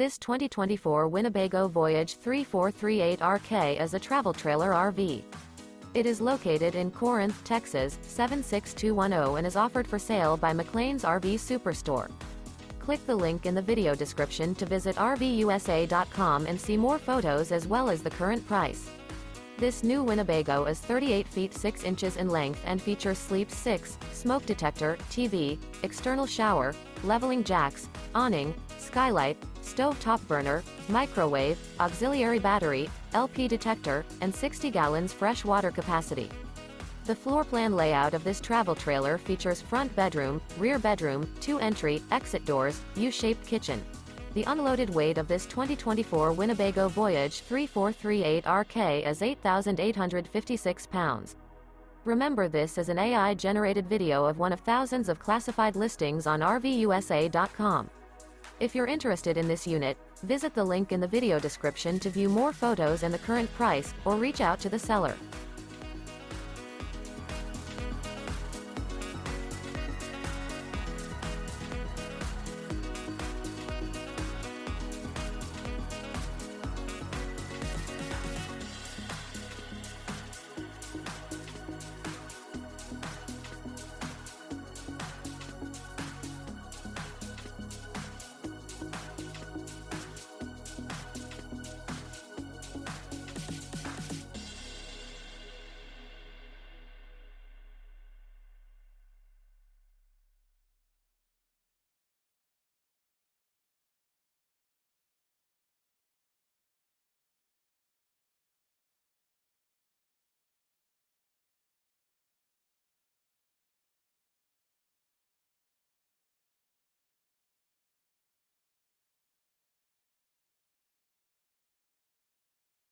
This 2024 Winnebago Voyage 3438RK is a travel trailer RV. It is located in Corinth, Texas, 76210 and is offered for sale by McClain's RV Superstore. Click the link in the video description to visit RVUSA.com and see more photos as well as the current price. This new Winnebago is 38 feet 6 inches in length and features sleep 6, smoke detector, TV, external shower, leveling jacks, awning, skylight, stove top burner, microwave, auxiliary battery, LP detector, and 60 gallons fresh water capacity. The floor plan layout of this travel trailer features front bedroom, rear bedroom, 2 entry, exit doors, U-shaped kitchen. The unloaded weight of this 2024 Winnebago Voyage 3438RK is 8,856 pounds. Remember, this is an AI-generated video of one of thousands of classified listings on RVUSA.com. If you're interested in this unit, visit the link in the video description to view more photos and the current price, or reach out to the seller.